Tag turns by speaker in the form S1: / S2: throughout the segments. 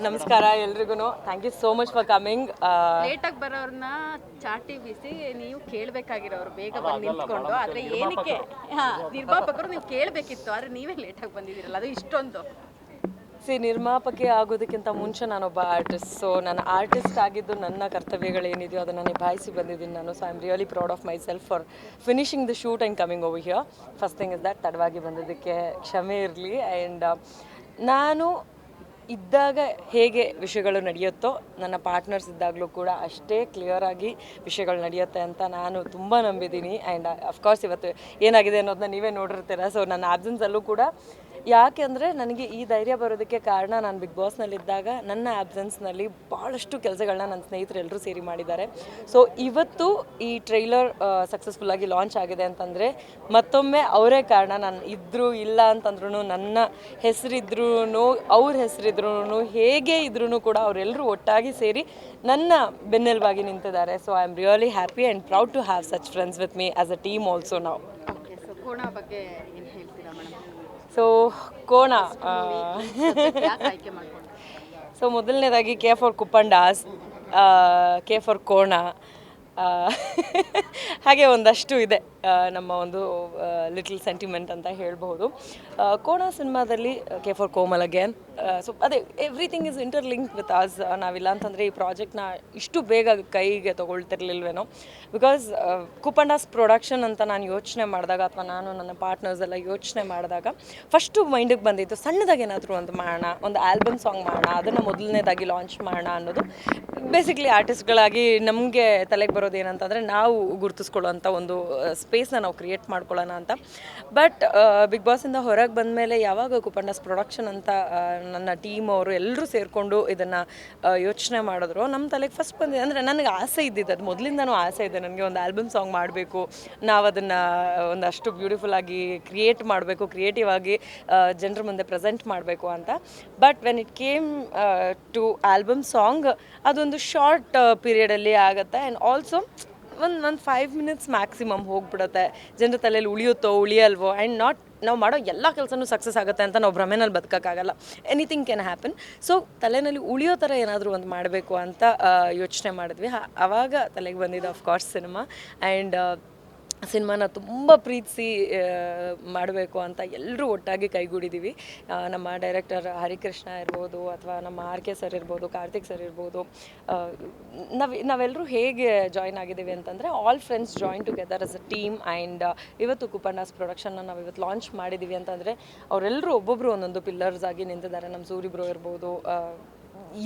S1: ನಮಸ್ಕಾರ ಎಲ್ರಿಗೂ. Thank you so much for coming.
S2: ಲೇಟಾಗಿ ಬರೋರನ್ನ ಚಾಟಿ ಬೀಸಿ ನೀವು ಕೇಳಬೇಕಾಗಿರೋರು ಬೇಗ ಬಂದು ನಿಂತ್ಕೊಂಡು, ಆದರೆ ಏನಕ್ಕೆ ನಿರ್ಮಾಪಕರು ನೀವು ಕೇಳಬೇಕಿತ್ತು, ಆದರೆ ನೀವೇ ಲೇಟಾಗಿ ಬಂದಿದ್ದೀರಲ್ಲ, ಅದು ಇಷ್ಟೊಂದು.
S1: ನಿರ್ಮಾಪಕಿ ಆಗೋದಕ್ಕಿಂತ ಮುಂಚೆ ನಾನೊಬ್ಬ ಆರ್ಟಿಸ್ಟ್. ಸೊ ನಾನು ಆರ್ಟಿಸ್ಟ್ ಆಗಿದ್ದು ನನ್ನ ಕರ್ತವ್ಯಗಳೇನಿದೆಯೋ ಅದನ್ನು ನಿಭಾಯಿಸಿ ಬಂದಿದ್ದೀನಿ ನಾನು. So I am really proud of my self for finishing the shoot and coming over here. First thing is that ತಡವಾಗಿ ಬಂದಿದ್ದಕ್ಕೆ ಕ್ಷಮೆ ಇರಲಿ. ಆ್ಯಂಡ್ ನಾನು ಇದ್ದಾಗ ಹೇಗೆ ವಿಷಯಗಳು ನಡೆಯುತ್ತೋ ನನ್ನ ಪಾರ್ಟ್ನರ್ಸ್ ಇದ್ದಾಗಲೂ ಕೂಡ ಅಷ್ಟೇ ಕ್ಲಿಯರಾಗಿ ವಿಷಯಗಳು ನಡೆಯುತ್ತೆ ಅಂತ ನಾನು ತುಂಬ ನಂಬಿದ್ದೀನಿ. ಆ್ಯಂಡ್ ಅಫ್ಕೋರ್ಸ್ ಇವತ್ತು ಏನಾಗಿದೆ ಅನ್ನೋದನ್ನ ನೀವೇ ನೋಡಿರ್ತೀರ. ಸೊ ನನ್ನ ಆಬ್ಸೆನ್ಸಲ್ಲೂ ಕೂಡ ಯಾಕೆ ಅಂದರೆ ನನಗೆ ಈ ಧೈರ್ಯ ಬರೋದಕ್ಕೆ ಕಾರಣ, ನಾನು ಬಿಗ್ ಬಾಸ್ನಲ್ಲಿದ್ದಾಗ ನನ್ನ ಆಬ್ಸೆನ್ಸ್ನಲ್ಲಿ ಭಾಳಷ್ಟು ಕೆಲಸಗಳನ್ನ ನನ್ನ ಸ್ನೇಹಿತರು ಎಲ್ಲರೂ ಸೇರಿ ಮಾಡಿದ್ದಾರೆ. ಸೊ ಇವತ್ತು ಈ ಟ್ರೈಲರ್ ಸಕ್ಸಸ್ಫುಲ್ಲಾಗಿ ಲಾಂಚ್ ಆಗಿದೆ ಅಂತಂದರೆ ಮತ್ತೊಮ್ಮೆ ಅವರೇ ಕಾರಣ. ನಾನು ಇದ್ದರೂ ಇಲ್ಲ ಅಂತಂದ್ರೂ, ನನ್ನ ಹೆಸರಿದ್ರೂ ಅವ್ರ ಹೆಸರಿದ್ರೂ ಹೇಗೆ ಇದ್ರೂ ಕೂಡ ಅವರೆಲ್ಲರೂ ಒಟ್ಟಾಗಿ ಸೇರಿ ನನ್ನ ಬೆನ್ನೆಲುಬಾಗಿ ನಿಂತಿದ್ದಾರೆ. So I am really happy and proud to have such friends with me as a team also ನಾವು.
S2: ಓಕೆ, ಸೊ ಕೋಣ ಬಗ್ಗೆ ಏನು ಹೇಳ್ತೀರಾ ಮೇಡಮ್?
S1: ಸೊ ಕೋಣ
S2: ಯಾಕೆ ಆಯ್ಕೆ ಮಾಡ್ಕೊಂಡು?
S1: ಸೊ ಮೊದಲನೇದಾಗಿ K for Kuppandas, K for ಕೋಣ, ಹಾಗೆ ಒಂದಷ್ಟು ಇದೆ ನಮ್ಮ ಒಂದು ಲಿಟಲ್ ಸೆಂಟಿಮೆಂಟ್ ಅಂತ ಹೇಳ್ಬೋದು. ಕೋಣ ಸಿನಿಮಾದಲ್ಲಿ K for Komal again. So ಅದೇ everything is interlinked with us. ನಾವಿಲ್ಲ ಅಂತಂದರೆ ಈ ಪ್ರಾಜೆಕ್ಟ್ನ ಇಷ್ಟು ಬೇಗ ಕೈಗೆ ತೊಗೊಳ್ತಿರ್ಲಿಲ್ವೇನೋ. ಬಿಕಾಸ್ ಕುಪ್ಪಂಡಾಸ್ ಪ್ರೊಡಕ್ಷನ್ ಅಂತ ನಾನು ಯೋಚನೆ ಮಾಡಿದಾಗ, ಅಥವಾ ನಾನು ನನ್ನ ಪಾರ್ಟ್ನರ್ಸ್ ಎಲ್ಲ ಯೋಚನೆ ಮಾಡಿದಾಗ ಫಸ್ಟು ಮೈಂಡಿಗೆ ಬಂದಿತ್ತು ಸಣ್ಣದಾಗಿ ಏನಾದರೂ ಒಂದು ಮಾಡೋಣ, ಒಂದು ಆಲ್ಬಮ್ ಸಾಂಗ್ ಮಾಡೋಣ, ಅದನ್ನು ಮೊದಲನೇದಾಗಿ ಲಾಂಚ್ ಮಾಡೋಣ ಅನ್ನೋದು. ಬೇಸಿಕ್ಲಿ ಆರ್ಟಿಸ್ಟ್ಗಳಾಗಿ ನಮಗೆ ತಲೆಗೆ ಬರೋದು ಏನಂತಂದರೆ ನಾವು ಗುರುತಿಸ್ಕೊಳ್ಳೋಂಥ ಒಂದು ಸ್ಪೇಸ್ನ ನಾವು ಕ್ರಿಯೇಟ್ ಮಾಡ್ಕೊಳ್ಳೋಣ ಅಂತ. ಬಟ್ ಬಿಗ್ ಬಾಸಿಂದ ಹೊರಗೆ ಬಂದಮೇಲೆ ಯಾವಾಗ ಕುಪ್ಪಂಡಾಸ್ ಪ್ರೊಡಕ್ಷನ್ ಅಂತ ನನ್ನ ಟೀಮ್ ಅವರು ಎಲ್ಲರೂ ಸೇರಿಕೊಂಡು ಇದನ್ನು ಯೋಚನೆ ಮಾಡಿದ್ರು, ನಮ್ಮ ತಲೆಗೆ ಫಸ್ಟ್ ಬಂದಿದೆ ಅಂದರೆ ನನಗೆ ಆಸೆ ಇದ್ದಿದ್ದು, ಅದು ಮೊದಲಿಂದನೂ ಆಸೆ ಇದೆ ನನಗೆ, ಒಂದು ಆಲ್ಬಮ್ ಸಾಂಗ್ ಮಾಡಬೇಕು, ನಾವು ಅದನ್ನು ಒಂದಷ್ಟು ಬ್ಯೂಟಿಫುಲ್ಲಾಗಿ ಕ್ರಿಯೇಟ್ ಮಾಡಬೇಕು, ಕ್ರಿಯೇಟಿವ್ ಆಗಿ ಜನರ ಮುಂದೆ ಪ್ರೆಸೆಂಟ್ ಮಾಡಬೇಕು ಅಂತ. But when it came to album song, ಅದೊಂದು ಶಾರ್ಟ್ ಪೀರಿಯಡಲ್ಲಿ ಆಗುತ್ತೆ. ಆ್ಯಂಡ್ ಆಲ್ಸೋ ಒಂದು 5 minutes ಮ್ಯಾಕ್ಸಿಮಮ್ ಹೋಗ್ಬಿಡುತ್ತೆ. ಜನರ ತಲೆಯಲ್ಲಿ ಉಳಿಯಲ್ವೋ. ಆ್ಯಂಡ್ ನಾವು ಮಾಡೋ ಎಲ್ಲ ಕೆಲಸನೂ ಸಕ್ಸಸ್ ಆಗುತ್ತೆ ಅಂತ ನಾವು ಭ್ರಮೆನಲ್ಲಿ ಬದುಕೋಕ್ಕಾಗಲ್ಲ. Anything can happen. ಸೊ ತಲೆಯಲ್ಲಿ ಉಳಿಯೋ ಥರ ಏನಾದರೂ ಒಂದು ಮಾಡಬೇಕು ಅಂತ ಯೋಚನೆ ಮಾಡಿದ್ವಿ. ಆವಾಗ ತಲೆಗೆ ಬಂದಿದ್ದು ಆಫ್ಕೋರ್ಸ್ ಸಿನಿಮಾ. ಆ್ಯಂಡ್ ಸಿನಿಮಾನ ತುಂಬ ಪ್ರೀತಿಸಿ ಮಾಡಬೇಕು ಅಂತ ಎಲ್ಲರೂ ಒಟ್ಟಾಗಿ ಕೈಗೂಡಿದ್ದೀವಿ. ನಮ್ಮ ಡೈರೆಕ್ಟರ್ ಹರಿಕೃಷ್ಣ ಇರ್ಬೋದು, ಅಥವಾ ನಮ್ಮ RK ಸರ್ ಇರ್ಬೋದು, ಕಾರ್ತಿಕ್ ಸರ್ ಇರ್ಬೋದು. ನಾವೆಲ್ಲರೂ ಹೇಗೆ ಜಾಯ್ನ್ ಆಗಿದ್ದೀವಿ ಅಂತಂದರೆ, all friends join together as a team. And ಇವತ್ತು ಕುಪ್ಪಂಡಾಸ್ ಪ್ರೊಡಕ್ಷನ್ನ ನಾವು ಇವತ್ತು ಲಾಂಚ್ ಮಾಡಿದ್ದೀವಿ ಅಂತಂದರೆ ಅವರೆಲ್ಲರೂ ಒಬ್ಬೊಬ್ಬರು ಒಂದೊಂದು ಪಿಲ್ಲರ್ಸ್ ಆಗಿ ನಿಂತಿದ್ದಾರೆ. ನಮ್ಮ ಸೂರಿ ಬ್ರೋ ಇರ್ಬೋದು,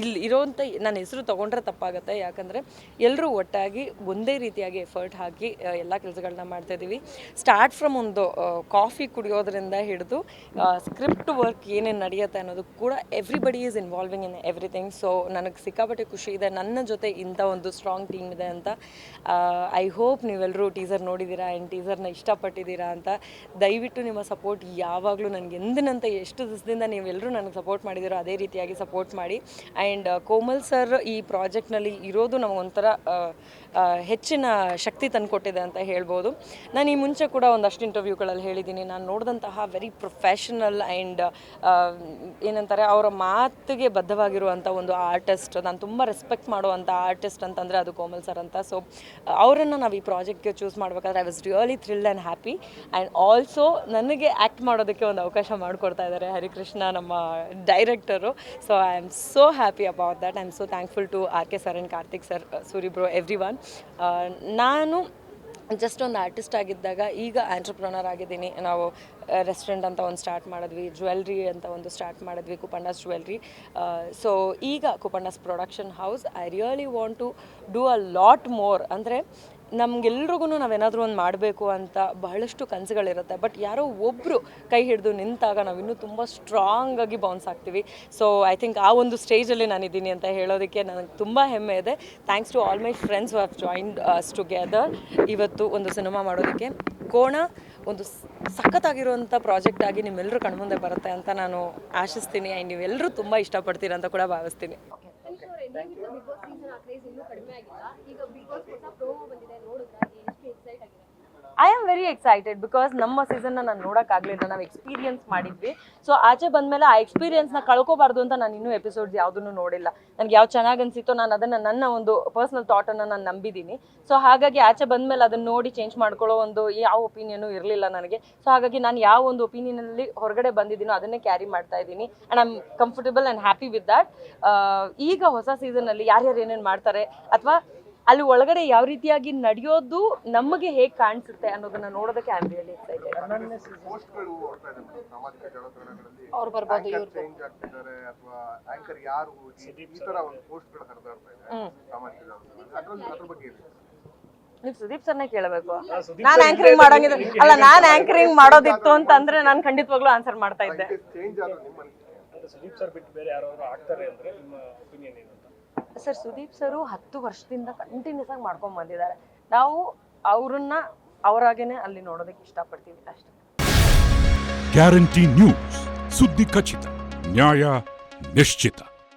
S1: ಇಲ್ಲಿ ಇರೋವಂಥ ನನ್ನ ಹೆಸರು ತೊಗೊಂಡ್ರೆ ತಪ್ಪಾಗುತ್ತೆ, ಯಾಕಂದರೆ ಎಲ್ಲರೂ ಒಟ್ಟಾಗಿ ಒಂದೇ ರೀತಿಯಾಗಿ ಎಫರ್ಟ್ ಹಾಕಿ ಎಲ್ಲ ಕೆಲಸಗಳನ್ನ ಮಾಡ್ತಾಯಿದ್ದೀವಿ. ಸ್ಟಾರ್ಟ್ ಫ್ರಮ್ ಒಂದು ಕಾಫಿ ಕುಡಿಯೋದ್ರಿಂದ ಹಿಡಿದು ಸ್ಕ್ರಿಪ್ಟ್ ವರ್ಕ್ ಏನೇನು ನಡೆಯುತ್ತೆ ಅನ್ನೋದು ಕೂಡ everybody is involving in everything. So ನನಗೆ ಸಿಕ್ಕಾಪಟ್ಟೆ ಖುಷಿ ಇದೆ ನನ್ನ ಜೊತೆ ಇಂಥ ಒಂದು ಸ್ಟ್ರಾಂಗ್ ಟೀಮ್ ಇದೆ ಅಂತ. ಐ ಹೋಪ್ ನೀವೆಲ್ಲರೂ ಟೀಸರ್ ನೋಡಿದ್ದೀರಾ ಆ್ಯಂಡ್ ಟೀಸರ್ನ ಇಷ್ಟಪಟ್ಟಿದ್ದೀರಾ ಅಂತ. ದಯವಿಟ್ಟು ನಿಮ್ಮ ಸಪೋರ್ಟ್ ಯಾವಾಗಲೂ ನನಗೆ ಎಂದಿನಂತೆ ಎಷ್ಟು ದಿವಸದಿಂದ ನೀವೆಲ್ಲರೂ ನನಗೆ ಸಪೋರ್ಟ್ ಮಾಡಿದ್ದೀರೋ ಅದೇ ರೀತಿಯಾಗಿ ಸಪೋರ್ಟ್ ಮಾಡಿ. ಆ್ಯಂಡ್ ಕೋಮಲ್ ಸರ್ ಈ ಪ್ರಾಜೆಕ್ಟ್ನಲ್ಲಿ ಇರೋದು ನಮಗೊಂಥರ ಹೆಚ್ಚಿನ ಶಕ್ತಿ ತಂದುಕೊಟ್ಟಿದೆ ಅಂತ ಹೇಳ್ಬೋದು. ನಾನು ಈ ಮುಂಚೆ ಕೂಡ ಒಂದಷ್ಟು ಇಂಟರ್ವ್ಯೂಗಳಲ್ಲಿ ಹೇಳಿದ್ದೀನಿ, ನಾನು ನೋಡಿದಂತಹ ವೆರಿ ಪ್ರೊಫೆಷನಲ್ ಆ್ಯಂಡ್ ಏನಂತಾರೆ ಅವರ ಮಾತಿಗೆ ಬದ್ಧವಾಗಿರುವಂಥ ಒಂದು ಆರ್ಟಿಸ್ಟ್, ನಾನು ತುಂಬ ರೆಸ್ಪೆಕ್ಟ್ ಮಾಡುವಂಥ ಆರ್ಟಿಸ್ಟ್ ಅಂತಂದರೆ ಅದು ಕೋಮಲ್ ಸರ್ ಅಂತ. ಸೊ ಅವರನ್ನು ನಾವು ಈ ಪ್ರಾಜೆಕ್ಟ್ಗೆ ಚೂಸ್ ಮಾಡಬೇಕಾದ್ರೆ I was really thrilled and happy. And also ನನಗೆ ಆ್ಯಕ್ಟ್ ಮಾಡೋದಕ್ಕೆ ಒಂದು ಅವಕಾಶ ಮಾಡಿಕೊಡ್ತಾ ಇದ್ದಾರೆ ಹರಿಕೃಷ್ಣ ನಮ್ಮ director. So I am so happy about that. I'm so thankful to RK sir and Karthik sir, Suri bro, everyone. ನಾನು ಜಸ್ಟ್ ಒಂದು ಆರ್ಟಿಸ್ಟ್ ಆಗಿದ್ದಾಗ ಈಗ ಆಂಟ್ರಪ್ರನರ್ ಆಗಿದ್ದೀನಿ. ನಾವು ರೆಸ್ಟೋರೆಂಟ್ ಅಂತ ಒಂದು ಸ್ಟಾರ್ಟ್ ಮಾಡಿದ್ವಿ, ಜ್ಯುವೆಲ್ರಿ ಅಂತ ಒಂದು ಸ್ಟಾರ್ಟ್ ಮಾಡಿದ್ವಿ, ಕುಪ್ಪಂಡಾಸ್ ಜ್ಯುವೆಲ್ರಿ. ಸೊ ಈಗ Kuppandas production house. I really want to do a lot more. ಅಂದರೆ ನಮಗೆಲ್ರಿಗೂ ನಾವೇನಾದರೂ ಒಂದು ಮಾಡಬೇಕು ಅಂತ ಬಹಳಷ್ಟು ಕನಸುಗಳಿರುತ್ತೆ. ಬಟ್ ಯಾರೋ ಒಬ್ಬರು ಕೈ ಹಿಡಿದು ನಿಂತಾಗ ನಾವಿನ್ನೂ ತುಂಬ ಸ್ಟ್ರಾಂಗಾಗಿ ಬೌನ್ಸ್ ಆಗ್ತೀವಿ. ಸೊ ಐ ಥಿಂಕ್ ಆ ಒಂದು ಸ್ಟೇಜಲ್ಲಿ ನಾನಿದ್ದೀನಿ ಅಂತ ಹೇಳೋದಕ್ಕೆ ನನಗೆ ತುಂಬ ಹೆಮ್ಮೆ ಇದೆ. Thanks to all my friends who have joined us together ಇವತ್ತು ಒಂದು ಸಿನಿಮಾ ಮಾಡೋದಕ್ಕೆ. ಕೋಣ ಒಂದು ಸಖತ್ತಾಗಿರುವಂಥ ಪ್ರಾಜೆಕ್ಟ್ ಆಗಿ ನಿಮ್ಮೆಲ್ಲರೂ ಕಣ್ಮುಂದೆ ಬರುತ್ತೆ ಅಂತ ನಾನು ಆಶಿಸ್ತೀನಿ. ಆ್ಯಂಡ್ ನೀವೆಲ್ಲರೂ ತುಂಬ ಇಷ್ಟಪಡ್ತೀರ ಅಂತ ಕೂಡ ಭಾವಿಸ್ತೀನಿ. I am very excited because ನಮ್ಮ ಸೀಸನ್ನ ನಾನು ನೋಡೋಕ್ಕಾಗಲಿಲ್ಲ, ನಾವು ಎಕ್ಸ್ಪೀರಿಯನ್ಸ್ ಮಾಡಿದ್ವಿ. ಸೊ ಆಚೆ ಬಂದಮೇಲೆ ಆ ಎಕ್ಸ್ಪೀರಿಯನ್ಸ್ನ ಕಳ್ಕೊಬಾರ್ದು ಅಂತ ನಾನು ಇನ್ನೂ ಎಪಿಸೋಡ್ಸ್ ಯಾವುದನ್ನು ನೋಡಿಲ್ಲ. ನನಗೆ ಯಾವ್ದು ಚೆನ್ನಾಗಿ ಅನಿಸಿತ್ತೋ ನಾನು ಅದನ್ನು ನನ್ನ ಒಂದು ಪರ್ಸ್ನಲ್ ಥಾಟನ್ನು ನಾನು ನಂಬಿದ್ದೀನಿ. ಸೊ ಹಾಗಾಗಿ ಆಚೆ ಬಂದಮೇಲೆ ಅದನ್ನು ನೋಡಿ ಚೇಂಜ್ ಮಾಡ್ಕೊಳ್ಳೋ ಒಂದು ಯಾವ ಒಪಿನಿಯನು ಇರಲಿಲ್ಲ ನನಗೆ. ಸೊ ಹಾಗಾಗಿ ನಾನು ಯಾವ ಒಂದು ಒಪಿನಿಯನಲ್ಲಿ ಹೊರಗಡೆ ಬಂದಿದ್ದೀನೋ ಅದನ್ನೇ ಕ್ಯಾರಿ ಮಾಡ್ತಾ ಇದ್ದೀನಿ and I am comfortable and happy with that. ಈಗ ಹೊಸ ಸೀಸನಲ್ಲಿ ಯಾರ್ಯಾರು ಏನೇನು ಮಾಡ್ತಾರೆ ಅಥವಾ ಅಲ್ಲಿ ಒಳಗಡೆ ಯಾವ ರೀತಿಯಾಗಿ ನಡೆಯೋದು ನಮಗೆ ಹೇಗೆ ಕಾಣಿಸುತ್ತೆ ಅನ್ನೋದನ್ನ ನೋಡೋದಕ್ಕೆ ಐ ಆಮ್ ರಿಯಲಿ ಎಕ್ಸೈಟೆಡ್.
S2: ಅವ್ರು ಬರ್ಬೋದು, ಇವ್ರು
S3: ಚೇಂಜ್ ಆಗ್ತಿದ್ದಾರೆ ಅಥವಾ ಆಂಕರ್ ಯಾರು ಈ ತರ ಒಂದು ಪೋಸ್ಟ್ಗಳು ಹರಿದಾಡ್ತಾ ಇದೆ ಸಾಮಾಜಿಕ ಜಾಲತಾಣಗಳಲ್ಲಿ, ಅದ್ರ ಬಗ್ಗೆ ಏನು?
S1: ನೀವು ಸುದೀಪ್ ಸರ್ನೇ ಕೇಳಬೇಕು. ನಾನು ಆಂಕರಿಂಗ್ ಮಾಡೋಂಗಿದ್ರೆ ಅಲ್ಲ, ನಾನು ಆಂಕರಿಂಗ್ ಮಾಡೋದಿತ್ತು ಅಂತಂದ್ರೆ ನಾನು ಖಂಡಿತವಾಗ್ಲೂ ಆನ್ಸರ್ ಮಾಡ್ತಾ ಇದ್ದೆ.
S3: ಚೇಂಜ್ ಆದ್ರೂ ನಿಮ್ಮ
S4: ಸುದೀಪ್ ಸರ್ ಬಿಟ್ಟು ಬೇರೆ ಯಾರಾದ್ರೂ ಆಗ್ತಾರೆ ಅಂದ್ರೆ ನಿಮ್ಮ ಒಪಿನಿಯನ್ ಏನು ಅಂತ?
S1: ಸರ್, ಸುದೀಪ್ ಸರು 10 ವರ್ಷದಿಂದ ಕಂಟಿನ್ಯೂಸ್ ಆಗಿ ಮಾಡ್ಕೊಂಡ್ ಬಂದಿದ್ದಾರೆ. ನಾವು ಅವ್ರನ್ನ ಅವರಾಗೇನೆ ಅಲ್ಲಿ ನೋಡೋದಕ್ಕೆ ಇಷ್ಟಪಡ್ತೀವಿ ಅಷ್ಟೇ.
S5: ಗ್ಯಾರಂಟಿ ನ್ಯೂಸ್, ಸುದ್ದಿ ಖಚಿತ, ನ್ಯಾಯ ನಿಶ್ಚಿತ.